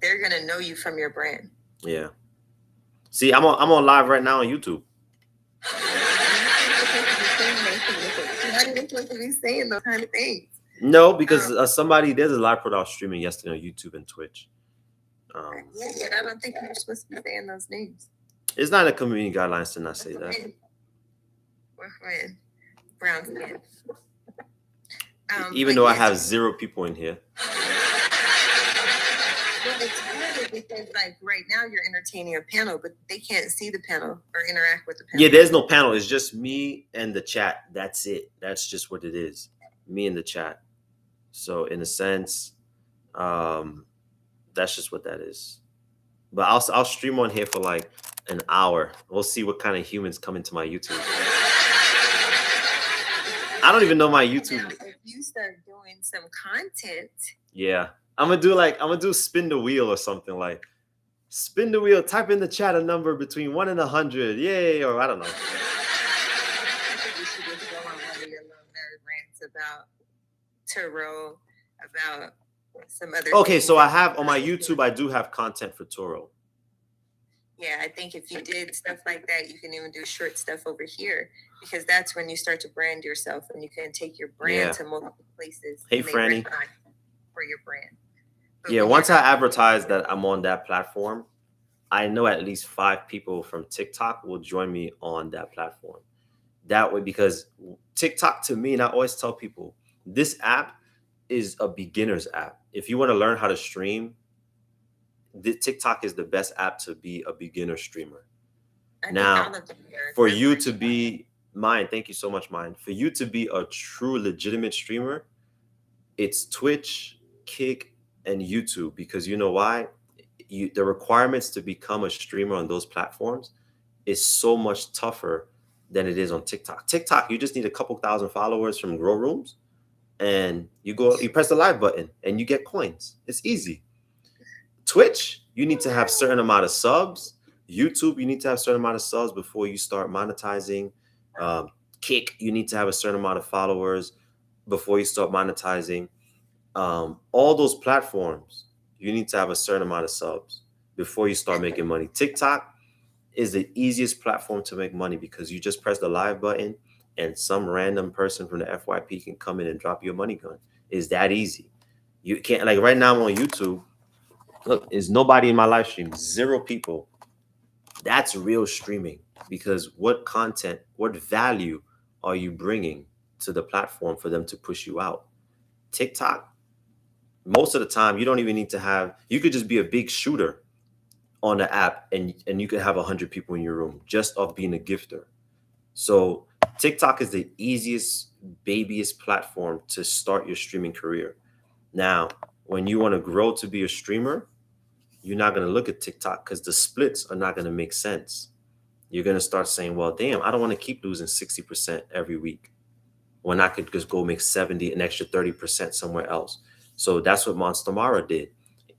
they're gonna know you from your brand. Yeah. See, I'm on live right now on YouTube. You're not even supposed to be saying those kind of things. No, because there's a live pro that was streaming yesterday on YouTube and Twitch. Yeah, I don't think you're supposed to be saying those names. It's not a community guidelines to not say that. We're brown skin. Even though I have 0 people in here. Well, it's hard because, like, right now you're entertaining a panel, but they can't see the panel or interact with the panel. Yeah, there's no panel. It's just me and the chat. That's it. That's just what it is. Me and the chat. So in a sense, that's just what that is. But I'll stream on here for like an hour. We'll see what kind of humans come into my YouTube. I don't even know my YouTube. Now, if you start doing some content, yeah, I'm gonna do spin the wheel or something, like spin the wheel. Type in the chat a number between 1 and 100. Yay, or I don't know. I think you should just go on one of your little nerd rants about Turo, about some other. Okay, so I have on my YouTube, I do have content for Turo. Yeah, I think if you did stuff like that, you can even do short stuff over here, because that's when you start to brand yourself and you can take your brand to multiple places. Hey, Franny. For your brand. But yeah, once I advertise that I'm on that platform, I know at least 5 people from TikTok will join me on that platform. That way, because TikTok to me, and I always tell people, this app is a beginner's app. If you want to learn how to stream, TikTok is the best app to be a beginner streamer. Now, for you to be thank you so much, for you to be a true legitimate streamer, it's Twitch, Kick, and YouTube. Because you know why? The requirements to become a streamer on those platforms is so much tougher than it is on TikTok. TikTok, you just need a couple thousand followers from grow rooms, and you press the live button and you get coins. It's easy. Twitch, you need to have certain amount of subs. YouTube, you need to have a certain amount of subs before you start monetizing. Kick, you need to have a certain amount of followers before you start monetizing. All those platforms, you need to have a certain amount of subs before you start making money. TikTok is the easiest platform to make money because you just press the live button and some random person from the FYP can come in and drop you a money gun. It's that easy. You can't, like right now I'm on YouTube. Look, there's nobody in my live stream, 0 people. That's real streaming, because what content, what value are you bringing to the platform for them to push you out? TikTok, most of the time, you don't even need to have, you could just be a big shooter on the app and you could have 100 people in your room just off being a gifter. So TikTok is the easiest, babyest platform to start your streaming career. Now, when you want to grow to be a streamer, you're not going to look at TikTok because the splits are not going to make sense. You're going to start saying, well, damn, I don't want to keep losing 60% every week when I could just go make 70, an extra 30% somewhere else. So that's what Monster Mara did.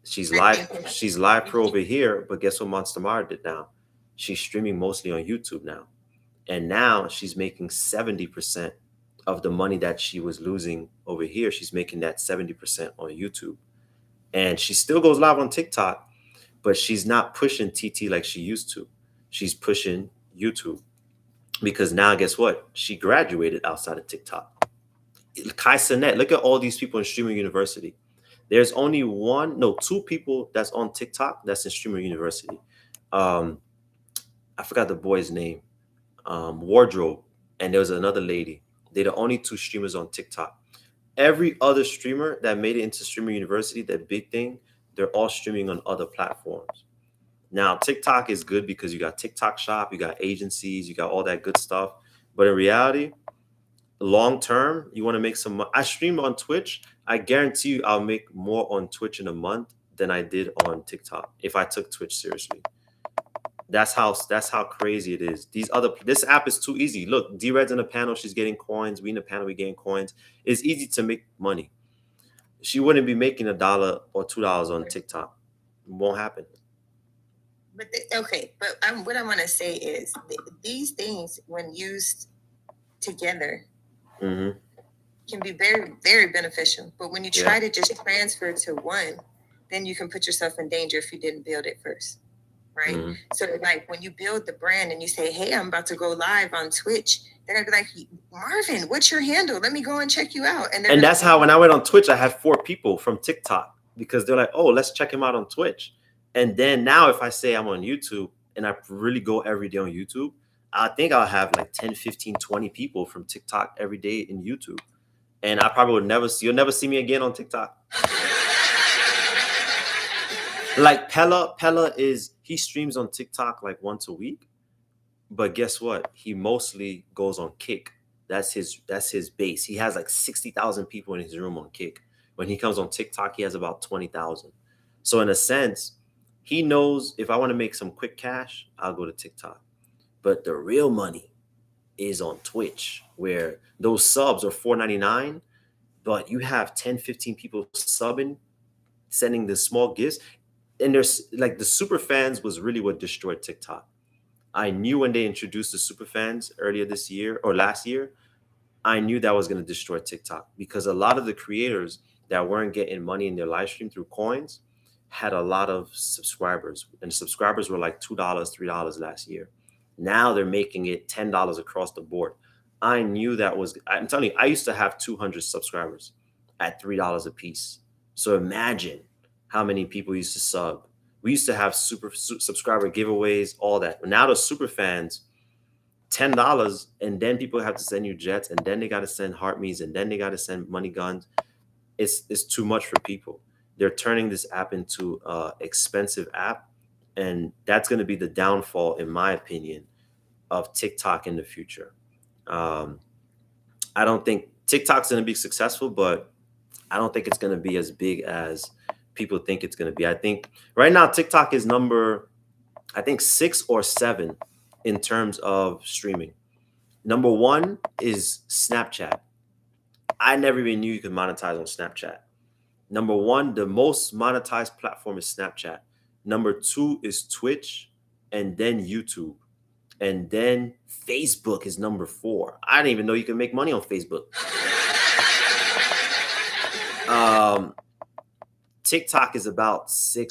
She's live pro over here, but guess what Monster Mara did now? She's streaming mostly on YouTube now. And now she's making 70% of the money that she was losing over here. She's making that 70% on YouTube. And she still goes live on TikTok, but she's not pushing TT like she used to. She's pushing YouTube because now guess what? She graduated outside of TikTok. Kai Sinet, look at all these people in Streamer University. There's only 2 people that's on TikTok that's in Streamer University. I forgot the boy's name. Wardrobe, and there was another lady. They're the only 2 streamers on TikTok. Every other streamer that made it into Streamer University, that big thing, they're all streaming on other platforms. Now, TikTok is good because you got TikTok Shop, you got agencies, you got all that good stuff. But in reality, long term, you want to make some money. I stream on Twitch. I guarantee you I'll make more on Twitch in a month than I did on TikTok if I took Twitch seriously. That's how crazy it is. This app is too easy. Look, D-Red's in the panel, she's getting coins. We in the panel, we getting coins. It's easy to make money. She wouldn't be making $1 or $2 on TikTok. It won't happen. But what I want to say is these things, when used together, can be very, very beneficial. But when you try to just transfer to one, then you can put yourself in danger if you didn't build it first. Right. Mhm. So like when you build the brand and you say, hey, I'm about to go live on Twitch, they're gonna be like, Marvin, what's your handle? Let me go and check you out. And that's how when I went on Twitch, I had 4 people from TikTok because they're like, oh, let's check him out on Twitch. And then now if I say I'm on YouTube and I really go every day on YouTube, I think I'll have like 10, 15, 20 people from TikTok every day in YouTube. And I probably would never see, you'll never see me again on TikTok. Like Pella he streams on TikTok like once a week. But guess what? He mostly goes on Kick. That's his base. He has like 60,000 people in his room on Kick. When he comes on TikTok, he has about 20,000. So in a sense, he knows if I want to make some quick cash, I'll go to TikTok. But the real money is on Twitch, where those subs are $4.99, but you have 10, 15 people subbing, sending the small gifts. And there's like the super fans was really what destroyed TikTok. I knew when they introduced the super fans earlier this year or last year, I knew that was going to destroy TikTok because a lot of the creators that weren't getting money in their live stream through coins had a lot of subscribers, and the subscribers were like $2, $3 last year. Now they're making it $10 across the board. I knew that was, I'm telling you, I used to have 200 subscribers at $3 a piece. So imagine how many people used to sub. We used to have subscriber giveaways, all that. But now the super fans, $10, and then people have to send you jets, and then they got to send heart me's, and then they got to send money guns. It's too much for people. They're turning this app into an expensive app, and that's going to be the downfall, in my opinion, of TikTok in the future. I don't think TikTok's going to be successful, but I don't think it's going to be as big as people think it's going to be. I think right now TikTok is number, I think 6 or 7 in terms of streaming. Number 1 is Snapchat. I never even knew you could monetize on Snapchat. Number 1, the most monetized platform is Snapchat. Number 2 is Twitch, and then YouTube. And then Facebook is number 4. I didn't even know you can make money on Facebook. TikTok is about 6